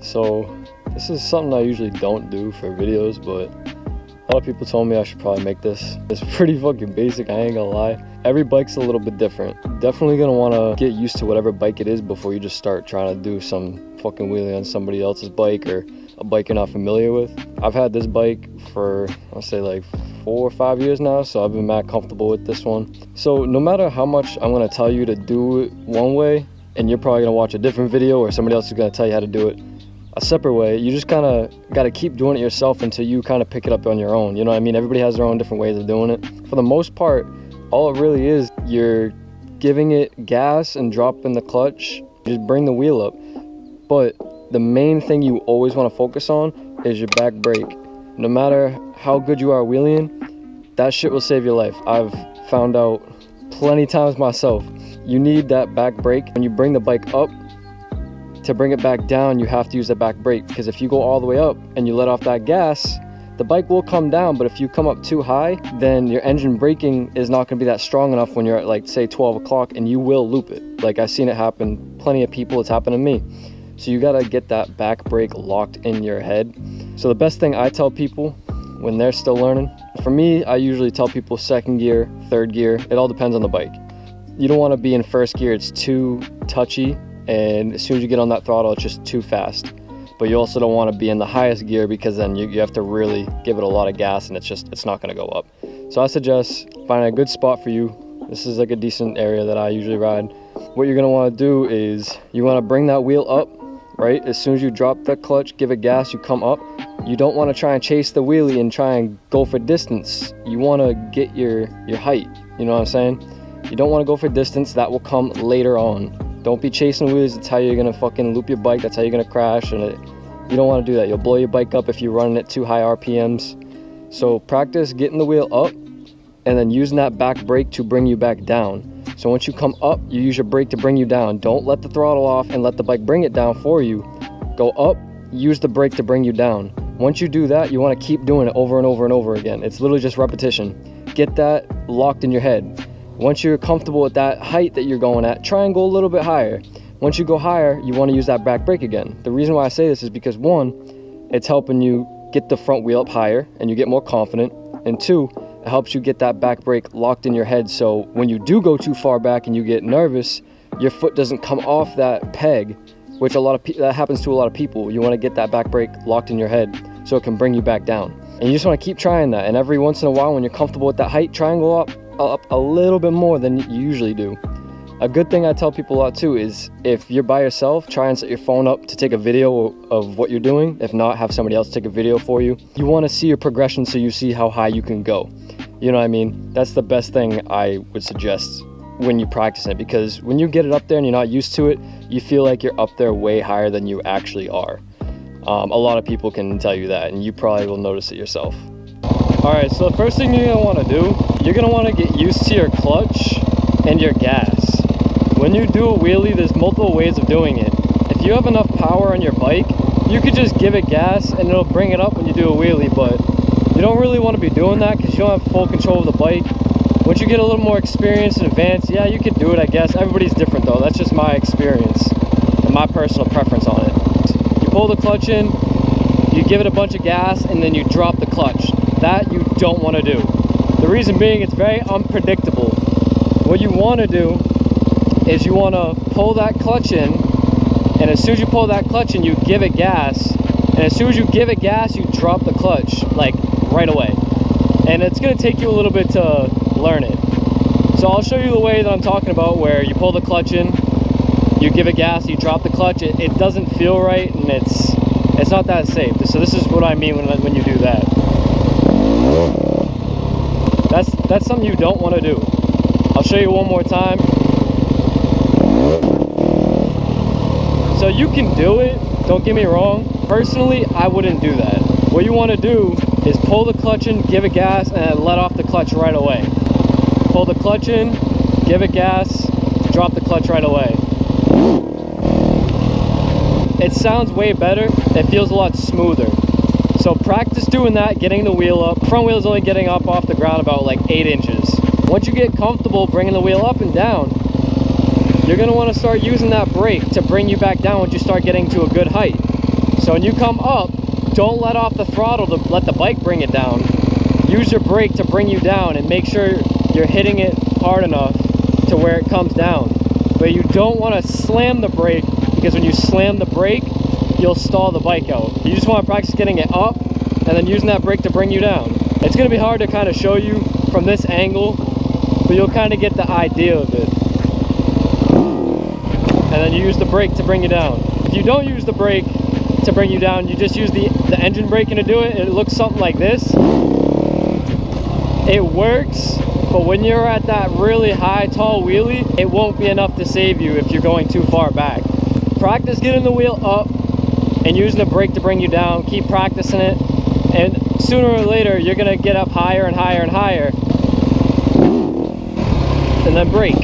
So this is something I usually don't do for videos, but a lot of people told me I should probably make this. It's pretty fucking basic, I ain't gonna lie. Every bike's a little bit different. Definitely gonna wanna get used to whatever bike it is before you just start trying to do some fucking wheelie on somebody else's bike or a bike you're not familiar with. I've had this bike for, I'll say like 4 or 5 years now, so I've been mad comfortable with this one. So no matter how much I'm gonna tell you to do it one way, and you're probably gonna watch a different video or somebody else is gonna tell you how to do it a separate way, you just kind of got to keep doing it yourself until you kind of pick it up on your own. You know what I mean? Everybody has their own different ways of doing it. For the most part, all it really is, you're giving it gas and dropping the clutch. Just bring the wheel up. But the main thing you always want to focus on is your back brake. No matter how good you are wheeling, that shit will save your life. I've found out plenty times myself. You need that back brake. When you bring the bike up, to bring it back down, you have to use the back brake, because if you go all the way up and you let off that gas, the bike will come down. But if you come up too high, then your engine braking is not going to be that strong enough when you're at, like, say 12 o'clock, and you will loop it. Like, I've seen it happen, plenty of people, it's happened to me. So you got to get that back brake locked in your head. So the best thing I tell people when they're still learning, for me, I usually tell people second gear, third gear. It all depends on the bike. You don't want to be in first gear, it's too touchy, and as soon as you get on that throttle, it's just too fast. But you also don't want to be in the highest gear, because then you have to really give it a lot of gas, and it's not going to go up. So I suggest finding a good spot for you. This is like a decent area that I usually ride. What you're going to want to do is you want to bring that wheel up, right? As soon as you drop the clutch, give it gas, you come up. You don't want to try and chase the wheelie and try and go for distance. You want to get your height, you know what I'm saying? You don't want to go for distance, that will come later on. Don't be chasing wheelies, that's how you're gonna fucking loop your bike, that's how you're gonna crash, and you don't wanna do that. You'll blow your bike up if you're running at too high RPMs. So practice getting the wheel up and then using that back brake to bring you back down. So once you come up, you use your brake to bring you down. Don't let the throttle off and let the bike bring it down for you. Go up, use the brake to bring you down. Once you do that, you wanna keep doing it over and over and over again. It's literally just repetition. Get that locked in your head. Once you're comfortable with that height that you're going at, try and go a little bit higher. Once you go higher, you want to use that back brake again. The reason why I say this is because, one, it's helping you get the front wheel up higher and you get more confident. And two, it helps you get that back brake locked in your head, so when you do go too far back and you get nervous, your foot doesn't come off that peg, which that happens to a lot of people. You want to get that back brake locked in your head so it can bring you back down. And you just want to keep trying that. And every once in a while, when you're comfortable with that height, try and go up a little bit more than you usually do. A good thing I tell people a lot too is, if you're by yourself, try and set your phone up to take a video of what you're doing. If not, have somebody else take a video for you. You want to see your progression so you see how high you can go. You know what I mean? That's the best thing I would suggest when you practice it, because when you get it up there and you're not used to it, you feel like you're up there way higher than you actually are. A lot of people can tell you that, and you probably will notice it yourself. Alright, so the first thing you're going to want to do, you're going to want to get used to your clutch and your gas. When you do a wheelie, there's multiple ways of doing it. If you have enough power on your bike, you could just give it gas and it'll bring it up when you do a wheelie, but you don't really want to be doing that because you don't have full control of the bike. Once you get a little more experience and advanced, yeah, you can do it, I guess. Everybody's different though. That's just my experience and my personal preference on it. You pull the clutch in, you give it a bunch of gas, and then you drop the clutch. That you don't want to do. The reason being, it's very unpredictable. What you want to do is you want to pull that clutch in, and as soon as you pull that clutch in, you give it gas, and as soon as you give it gas, you drop the clutch, like right away. And it's going to take you a little bit to learn it. So I'll show you the way that I'm talking about, where you pull the clutch in, you give it gas, you drop the clutch. It doesn't feel right, and it's not that safe. So this is what I mean when you do that. That's something you don't want to do. I'll show you one more time. So you can do it, don't get me wrong. Personally, I wouldn't do that. What you want to do is pull the clutch in, give it gas, and then let off the clutch right away. Pull the clutch in, give it gas, drop the clutch right away. It sounds way better, it feels a lot smoother. So practice doing that, getting the wheel up. Front wheel is only getting up off the ground about like 8 inches. Once you get comfortable bringing the wheel up and down, you're going to want to start using that brake to bring you back down once you start getting to a good height. So when you come up, don't let off the throttle to let the bike bring it down. Use your brake to bring you down and make sure you're hitting it hard enough to where it comes down. But you don't want to slam the brake, because when you slam the brake, you'll stall the bike out. You just want to practice getting it up and then using that brake to bring you down. It's going to be hard to kind of show you from this angle, but you'll kind of get the idea of it. And then you use the brake to bring you down. If you don't use the brake to bring you down, you just use the engine braking to do it, it looks something like this. It works, but when you're at that really high, tall wheelie, it won't be enough to save you if you're going too far back. Practice getting the wheel up and using the brake to bring you down. Keep practicing it, and sooner or later you're gonna get up higher and higher and higher, and then brake.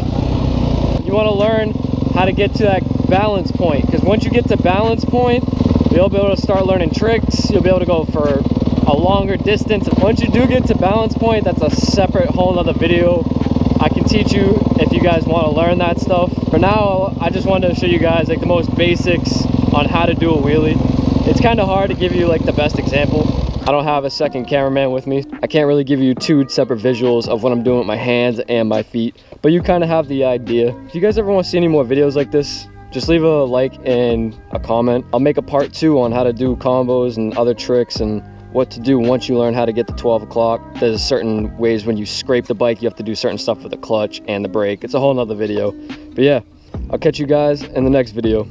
You want to learn how to get to that balance point, because once you get to balance point, you'll be able to start learning tricks. You'll be able to go for a longer distance. Once you do get to balance point, that's a separate whole nother video. I can teach you if you guys want to learn that stuff. For now, I just wanted to show you guys like the most basics on how to do a wheelie. It's kind of hard to give you like the best example. I don't have a second cameraman with me. I can't really give you two separate visuals of what I'm doing with my hands and my feet, but you kind of have the idea. If you guys ever want to see any more videos like this, just leave a like and a comment. I'll make a part 2 on how to do combos and other tricks and what to do once you learn how to get to 12 o'clock. There's certain ways when you scrape the bike, you have to do certain stuff with the clutch and the brake. It's a whole nother video. But yeah, I'll catch you guys in the next video.